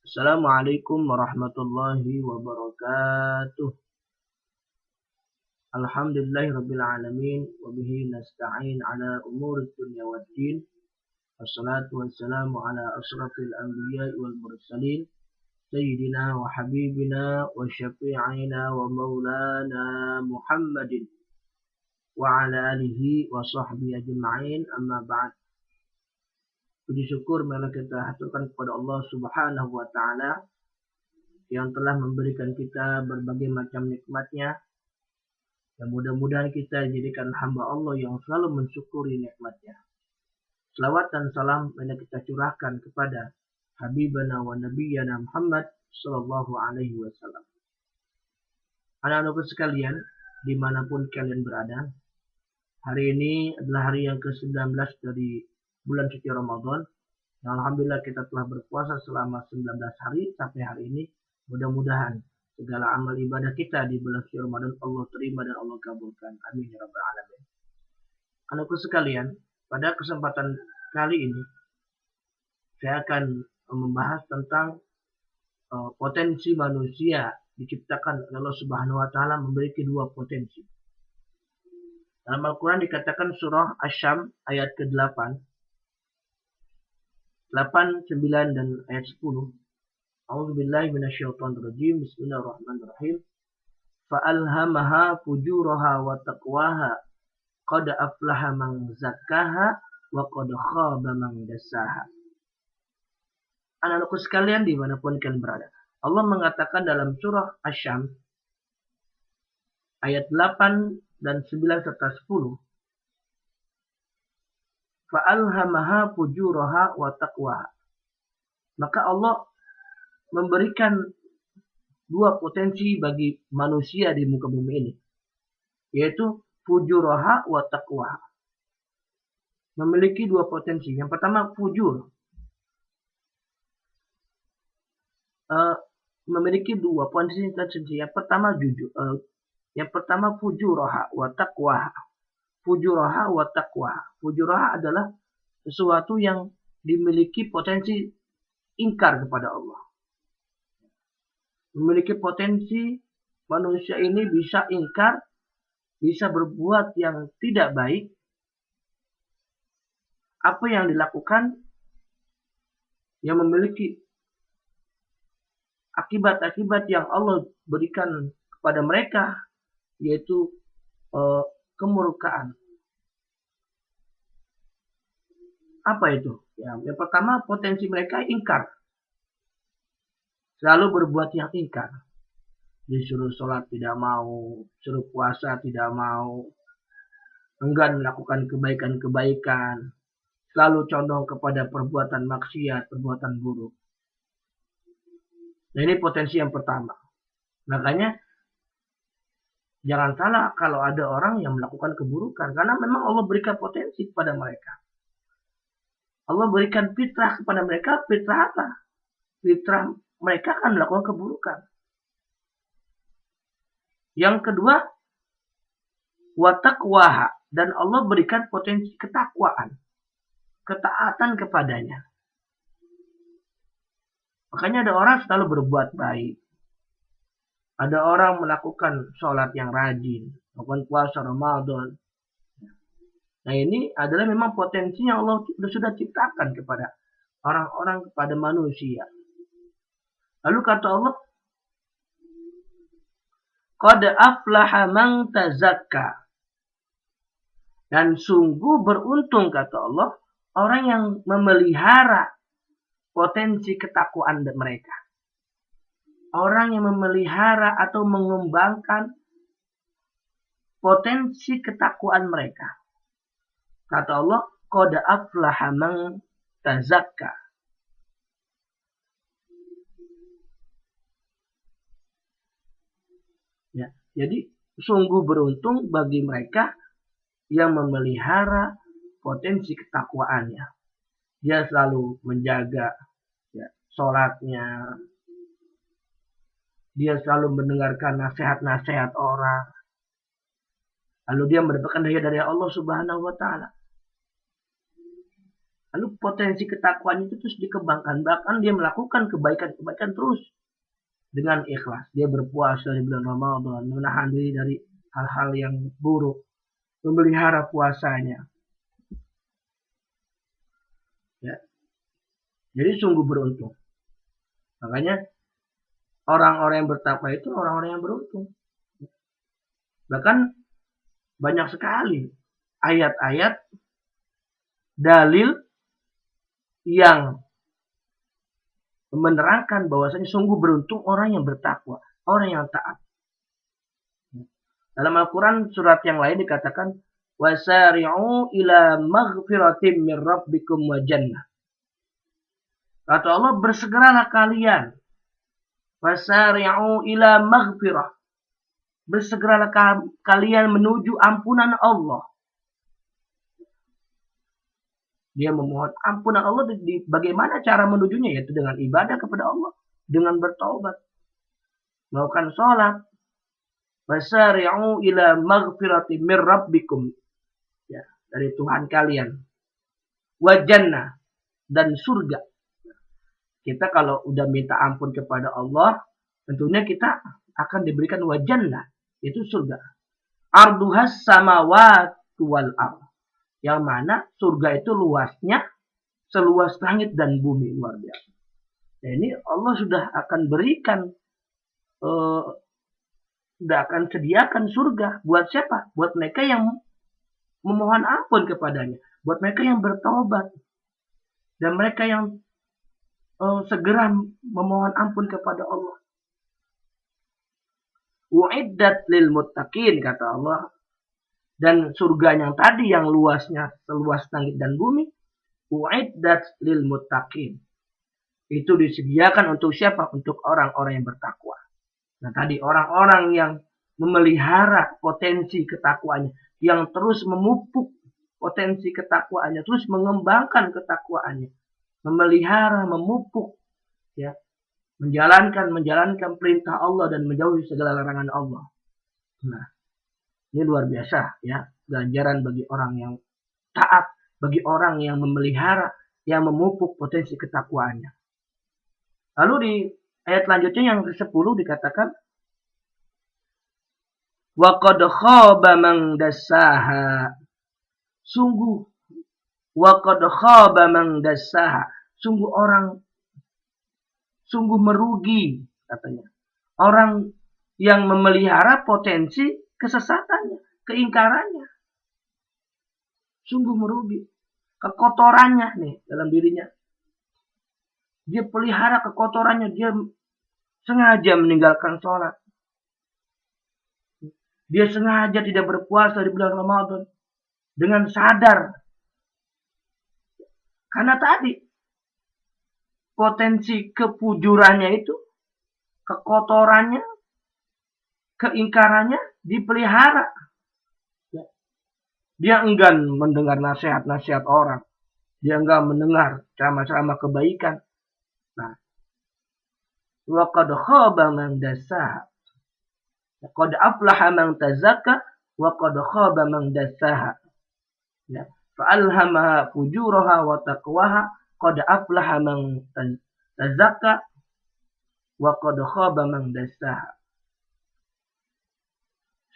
Assalamualaikum warahmatullahi wabarakatuh. Alhamdulillahirabbil alamin wa bihi nasta'in ala umuri dunya waddin. Wassalatu wassalamu ala asrafil anbiya'i wal mursalin sayyidina wa habibina wa syafi'ina wa maulana Muhammadin wa ala alihi wa sahbihi ajma'in, amma ba'd. Puji syukur marilah kita haturkan kepada Allah Subhanahu wa taala yang telah memberikan kita berbagai macam nikmatnya. Dan mudah-mudahan kita jadikan hamba Allah yang selalu mensyukuri nikmatnya. Selawat dan salam yang kita curahkan kepada Habibana wa Nabiyyana Muhammad sallallahu alaihi wasallam. Anak-anakku sekalian, dimanapun kalian berada, hari ini adalah hari yang ke-19 dari bulan suci Ramadan. Dan alhamdulillah kita telah berpuasa selama 19 hari sampai hari ini. Mudah-mudahan segala amal ibadah kita di bulan suci Ramadan Allah terima dan Allah kabulkan. Amin ya rabbal alamin. Anakku sekalian, pada kesempatan kali ini saya akan membahas tentang potensi manusia diciptakan oleh Allah Subhanahu wa taala memiliki dua potensi. Dalam Al-Quran dikatakan surah Asy-Syams ayat ke-8, 8, 9 dan ayat 10. A'udzubillahi minasyaitonirrajim. Bismillahirrahmanirrahim. Fa'alhamaha fujuraha wa taqwaha. Qad aflaha man zakkaha wa qad khaba man dassaha. Anak-anakku sekalian dimanapun kalian berada, Allah mengatakan dalam surah Asy-Syams ayat 8 dan 9 serta 10. Fa'alhamaha fujuraha wa taqwaha. Maka Allah memberikan dua potensi bagi manusia di muka bumi ini, yaitu fujuraha wa taqwaha. Memiliki dua potensi. Yang pertama fujur, memiliki dua potensi. Yang pertama jujur, yang pertama fujuraha wa taqwaha. Fujuraha wa taqwaha. Fujuraha adalah sesuatu yang dimiliki potensi ingkar kepada Allah. Memiliki potensi manusia ini bisa ingkar, bisa berbuat yang tidak baik. Apa yang dilakukan yang memiliki akibat-akibat yang Allah berikan kepada mereka, yaitu kemurkaan. Apa itu? Yang pertama, potensi mereka ingkar. Selalu berbuat yang ingkar. Disuruh sholat tidak mau, suruh puasa tidak mau, enggan melakukan kebaikan-kebaikan, selalu condong kepada perbuatan maksiat, perbuatan buruk. Nah, ini potensi yang pertama. Makanya jangan salah kalau ada orang yang melakukan keburukan, karena memang Allah berikan potensi kepada mereka. Allah berikan fitrah kepada mereka. Fitrah apa? Fitrah mereka akan melakukan keburukan. Yang kedua, wa taqwaha, dan Allah berikan potensi ketakwaan, ketaatan kepadanya. Makanya ada orang selalu berbuat baik. Ada orang melakukan sholat yang rajin, melakukan puasa Ramadan. Nah, ini adalah memang potensi yang Allah sudah ciptakan kepada orang-orang, kepada manusia. Lalu kata Allah, qad aflaha man tazakka. Dan sungguh beruntung, kata Allah, orang yang memelihara potensi ketakwaan mereka. Orang yang memelihara atau mengembangkan potensi ketakwaan mereka. Kata Allah, qad aflaha man tazakka. Ya, jadi sungguh beruntung bagi mereka yang memelihara potensi ketakwaannya. Dia selalu menjaga sholatnya. Dia selalu mendengarkan nasihat-nasihat orang. Lalu dia mendapatkan hidayah dari Allah Subhanahu wa taala. Lalu potensi ketakwaan itu terus dikembangkan. Bahkan dia melakukan kebaikan-kebaikan terus dengan ikhlas. Dia berpuasa di bulan Ramadan, menahan diri dari hal-hal yang buruk, memelihara puasanya. Ya. Jadi sungguh beruntung. Makanya orang-orang yang bertakwa itu orang-orang yang beruntung. Bahkan banyak sekali ayat-ayat dalil yang menerangkan bahwasanya sungguh beruntung orang yang bertakwa, orang yang taat. Dalam Al-Quran surat yang lain dikatakan wasari'u ila maghfiratim min rabbikum wa jannah. Kata Allah, bersegeralah kalian. Wasari'u ila maghfirah. Bersegeralah kalian menuju ampunan Allah. Dia memohon ampunan Allah. Bagaimana cara menujunya? Yaitu dengan ibadah kepada Allah. Dengan bertaubat. Melakukan sholat. Wasari'u ila maghfirati min rabbikum. Ya, dari Tuhan kalian. Wa jannah. Dan surga. Kita kalau udah minta ampun kepada Allah, tentunya kita akan diberikan wa jannah. Itu surga. Arduhas samawati wal ardh. Yang mana surga itu luasnya seluas langit dan bumi, luar biasa. Nah, ini Allah sudah akan berikan, sudah akan sediakan surga buat siapa? Buat mereka yang memohon ampun kepadanya, buat mereka yang bertobat, dan mereka yang segera memohon ampun kepada Allah. Uiddat lil muttaqin, kata Allah. Dan surga yang tadi yang luasnya seluas langit dan bumi, uiddat lil muttaqin. Itu disediakan untuk siapa? Untuk orang-orang yang bertakwa. Nah, tadi orang-orang yang memelihara potensi ketakwaannya, yang terus memupuk potensi ketakwaannya, terus mengembangkan ketakwaannya, memelihara, memupuk, ya, menjalankan perintah Allah dan menjauhi segala larangan Allah. Nah, ini luar biasa, ya, ganjaran bagi orang yang taat, bagi orang yang memelihara, yang memupuk potensi ketakwaannya. Lalu di ayat selanjutnya yang ke-10 dikatakan wa qad khaba man dassaha. Sungguh wa qad khaba man dassaha. Sungguh merugi, katanya. Orang yang memelihara potensi kesesatannya, keingkarannya. Sungguh merugi. Kekotorannya nih dalam dirinya. Dia pelihara kekotorannya, dia sengaja meninggalkan sholat. Dia sengaja tidak berpuasa di bulan Ramadan dengan sadar. Karena tadi potensi kefujurannya itu, kekotorannya, keingkarannya dipelihara. Dia enggan mendengar nasihat-nasihat orang. Dia enggan mendengar ceramah-ceramah kebaikan. Nah, wa qad khaba man dassaha. Qad aflaha man tazakka wa qad khaba man dassaha. Ya, fa alhamaha fujuraha wa taqwaha. Qad aflaha man tazakka wa qad khaba man dassaha.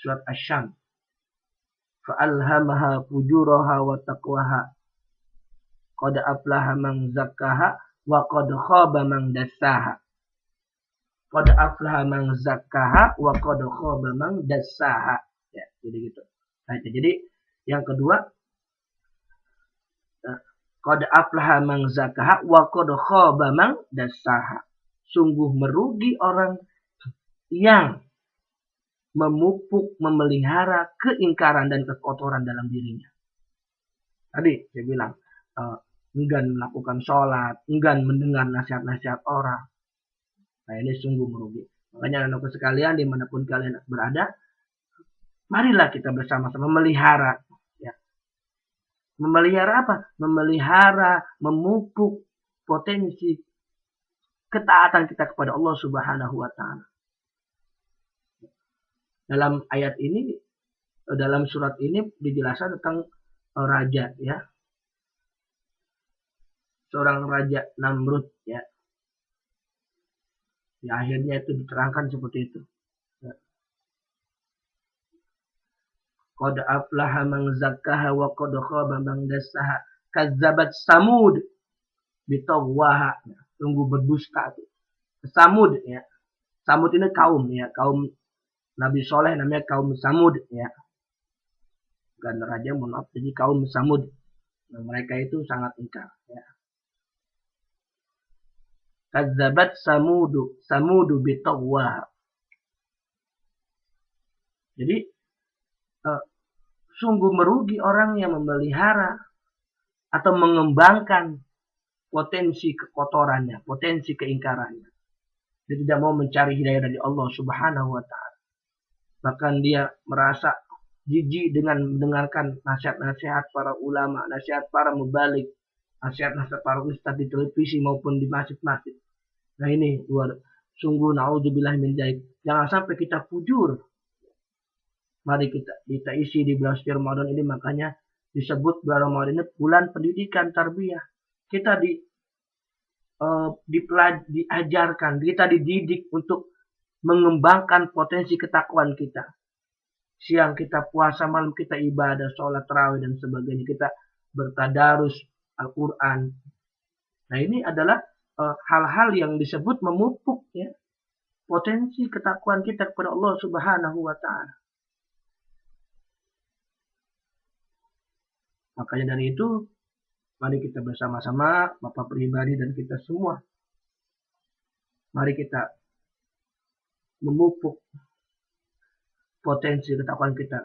Surat Asy-Syams. Fa alhamaha fujuraha wa taqwaha. Qad aflaha man zakkaha wa qad khaba man dassaha. Qad aflaha man zakkaha wa qad khaba man dassaha. Ya, jadi gitu. Nah, jadi yang kedua, qad aflaha man zakkaha wa qad khaba man dassaha. Sungguh merugi orang yang memupuk, memelihara keingkaran dan kekotoran dalam dirinya. Tadi saya bilang, enggan melakukan sholat, enggan mendengar nasihat-nasihat orang. Nah, ini sungguh merugi. Makanya anak-anak sekalian, dimanapun kalian berada, marilah kita bersama-sama memelihara. Ya. Memelihara apa? Memelihara, memupuk potensi ketaatan kita kepada Allah Subhanahu wa Ta'ala. Dalam ayat ini, dalam surat ini dijelaskan tentang raja, ya. seorang raja Namrud ya. Di akhirnya itu diterangkan seperti itu. Ya. Qad aflaha man zakkaha wa qad khaba man dassaha. Kazzabat Samud bitawwaha. Ya. Sungguh berdusta itu. Samud ya. Samud ini kaum ya, kaum Nabi Soleh namanya kaum Samud ya. Bukan raja, mohon maaf, jadi kaum Samud. Nah, mereka itu sangat ingkar ya. Kazzabat Samudu bitawwaha. Jadi sungguh merugi orang yang memelihara atau mengembangkan potensi kekotorannya, potensi keingkarannya. Dia tidak mau mencari hidayah dari Allah Subhanahu wa ta'ala. Bahkan dia merasa jijik dengan mendengarkan nasihat-nasihat para ulama, nasihat para mubalik, nasihat-nasihat para ustadz di televisi maupun di masjid-masjid. Nah ini sungguh naudzubillah min dzalik. Jangan sampai kita fujur. Mari kita isi di bulan suci Ramadan ini, makanya disebut bulan Ramadan ini bulan pendidikan tarbiyah. Kita diajarkan, kita dididik untuk mengembangkan potensi ketakwaan kita. Siang kita puasa, malam kita ibadah, sholat tarawih dan sebagainya. Kita bertadarus Al-Quran. Nah ini adalah hal-hal yang disebut memupuk ya, potensi ketakwaan kita kepada Allah Subhanahu wa ta'ala. Makanya dari itu, mari kita bersama-sama, Bapak pribadi dan kita semua, mari kita memupuk potensi ketakwaan kita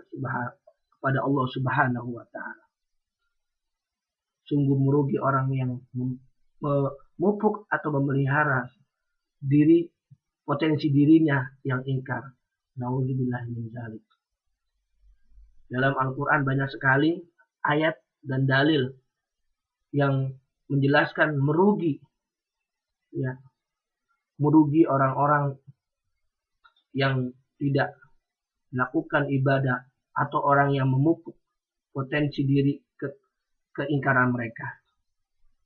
kepada Allah Subhanahu wa ta'ala. Sungguh merugi orang yang memupuk atau memelihara potensi dirinya yang ingkar. Nauzubillah min dzalik. Dalam Al-Quran banyak sekali ayat dan dalil yang menjelaskan merugi orang-orang yang tidak melakukan ibadah atau orang yang memupuk potensi diri keingkaran mereka.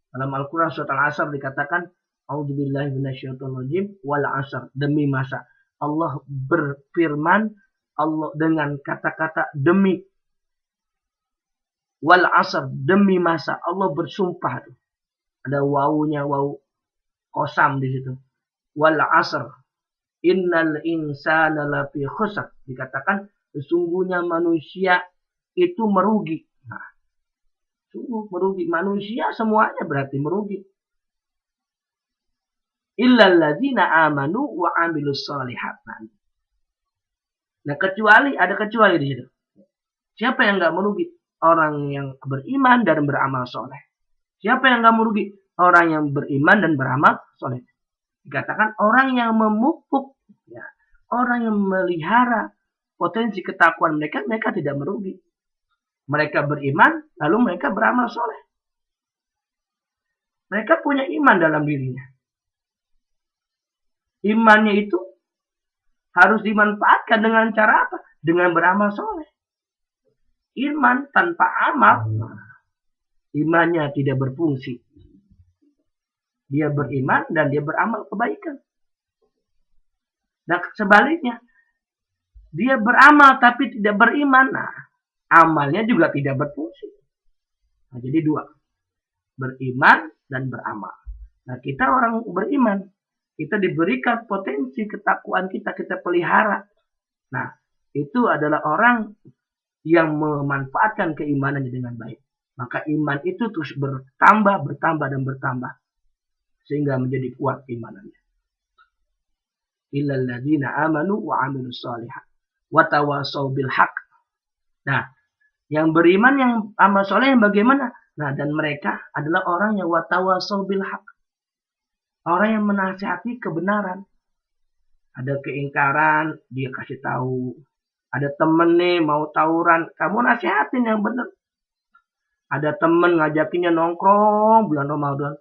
Dalam Al-Quran surat Al-Asr dikatakan, A'udzubillahi minasyaitonirrajim, wal 'asr, demi masa. Allah berfirman dengan kata-kata demi. Wal 'asr, demi masa. Allah bersumpah. Ada wawunya, wawu qasam di situ. Wal 'asr, innal insana lafi khusr. Dikatakan sesungguhnya manusia itu merugi. Nah, sungguh merugi. Manusia semuanya berarti merugi. Illal ladzina amanu wa 'amilus shalihat. Nah, ada kecuali di situ. Siapa yang enggak merugi? Orang yang beriman dan beramal soleh. Siapa yang enggak merugi? Orang yang beriman dan beramal soleh. Dikatakan orang yang memupuk, ya, orang yang memelihara potensi ketakwaan mereka tidak merugi. Mereka beriman, lalu mereka beramal soleh. Mereka punya iman dalam dirinya. Imannya itu harus dimanfaatkan dengan cara apa? Dengan beramal soleh. Iman tanpa amal, imannya tidak berfungsi. Dia beriman dan dia beramal kebaikan. Nah sebaliknya, dia beramal tapi tidak beriman, nah amalnya juga tidak berfungsi. Nah, jadi dua, beriman dan beramal. Nah kita orang beriman, kita diberikan potensi ketakwaan kita pelihara. Nah itu adalah orang yang memanfaatkan keimanannya dengan baik. Maka iman itu terus bertambah dan bertambah. Sehingga menjadi kuat imanannya. Illal ladzina amanu wa 'amilus shalihat wa tawassaw bil haqq. Nah, yang beriman yang amal soleh yang bagaimana? Nah, dan mereka adalah orang yang wa tawassaw bil haqq. Orang yang menasihati kebenaran. Ada keingkaran, dia kasih tahu. Ada temen nih mau tawuran, kamu nasihatin yang benar. Ada temen ngajakinnya nongkrong bulan Ramadan.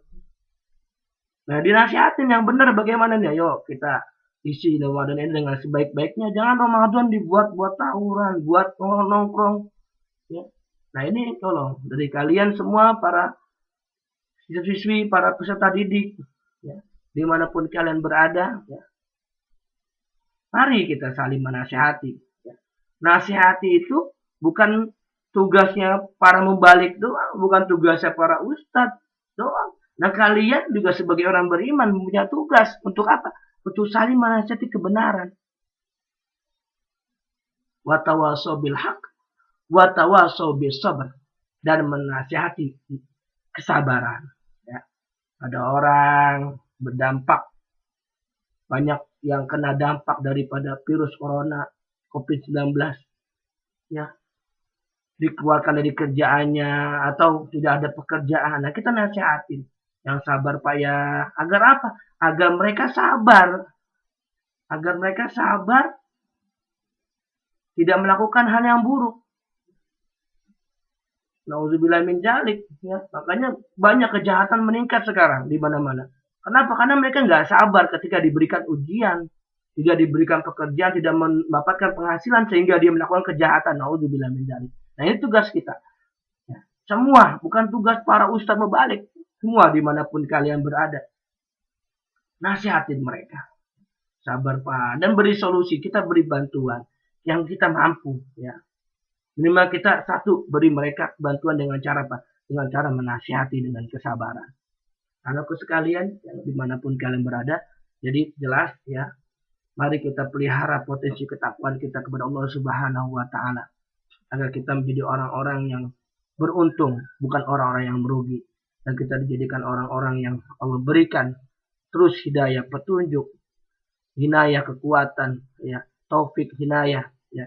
Nah dinasihatin yang benar bagaimana nih? Ayo kita isi Ramadan ini dengan sebaik-baiknya. Jangan Ramadan dibuat tawuran, buat nongkrong. Ya. Nah ini tolong dari kalian semua para siswi, para peserta didik, ya, dimanapun kalian berada, ya, mari kita saling menasihati. Ya. Nasihati itu bukan tugasnya para mubalik doang, bukan tugasnya para ustadz doang. Nah, kalian juga sebagai orang beriman punya tugas untuk apa? Untuk saling menasihati kebenaran. Watawasau bil haq, watawasau bis sabr, dan menasihati kesabaran. Ya. Ada orang berdampak, banyak yang kena dampak daripada virus corona COVID-19, ya, dikeluarkan dari kerjaannya atau tidak ada pekerjaan. Nah, kita nasihatin yang sabar Pak ya, agar apa? Agar mereka sabar, tidak melakukan hal yang buruk. Nauzubillah min dzalik, ya. Makanya banyak kejahatan meningkat sekarang di mana-mana. Kenapa? Karena mereka nggak sabar ketika diberikan ujian, tidak diberikan pekerjaan, tidak mendapatkan penghasilan sehingga dia melakukan kejahatan. Nauzubillah min dzalik. Nah, ini tugas kita. Ya. Semua, bukan tugas para ustadz mubalik. Semua dimanapun kalian berada. Nasihatin mereka. Sabar Pak. Dan beri solusi. Kita beri bantuan yang kita mampu. Ya. Minimal kita satu, beri mereka bantuan dengan cara apa? Dengan cara menasihati dengan kesabaran. Anakku sekalian, yang dimanapun kalian berada, jadi jelas ya, mari kita pelihara potensi ketakwaan kita kepada Allah Subhanahu wa Ta'ala, agar kita menjadi orang-orang yang beruntung, bukan orang-orang yang merugi, dan kita dijadikan orang-orang yang Allah berikan terus hidayah, petunjuk, hinayah, kekuatan, ya, taufik, hinayah, ya.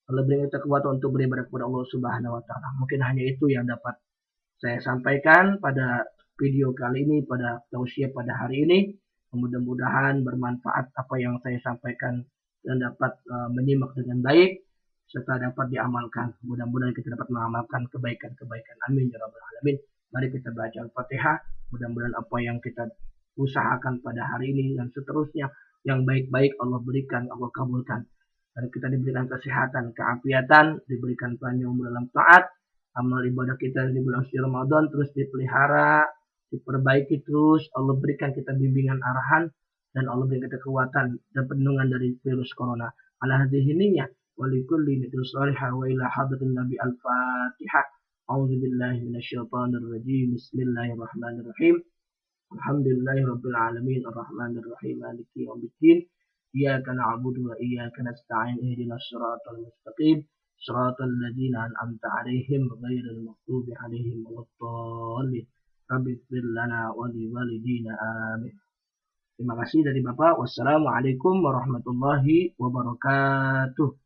Allah beri kita kekuatan untuk beribadah kepada Allah Subhanahu wa Ta'ala. Mungkin hanya itu yang dapat saya sampaikan pada video kali ini, pada tausiah pada hari ini. Mudah-mudahan bermanfaat apa yang saya sampaikan dan dapat menyimak dengan baik serta dapat diamalkan. Mudah-mudahan kita dapat mengamalkan kebaikan-kebaikan. Amin ya rabbal alamin. Mari kita baca Al-Fatihah. Mudah-mudahan apa yang kita usahakan pada hari ini dan seterusnya yang baik-baik Allah berikan, Allah kabulkan. Dan kita diberikan kesehatan, keafiatan, diberikan panjang umur dalam taat, amal ibadah kita di bulan suci Ramadan terus dipelihara, diperbaiki terus, Allah berikan kita bimbingan arahan, dan Allah berikan kita kekuatan dan perlindungan dari virus corona. Ala hadhihi niyyah wa likulli niyyah salihah wa ila hadratin Nabi Al-Fatihah. A'udzubillahi minasyaitonir rajim. Bismillahirrahmanirrahim. Alhamdulillahirabbil alamin arrahmanir rahim maliki yaumiddin. إياك نعبد وإياك نستعين اهدنا الصراط المستقيم صراط الذين أنعمت عليهم غير المغضوب عليهم ولا الضالين رب اغفر لنا ولوالدينا آمين. Terima kasih dari Bapak. Wassalamualaikum warahmatullahi wabarakatuh.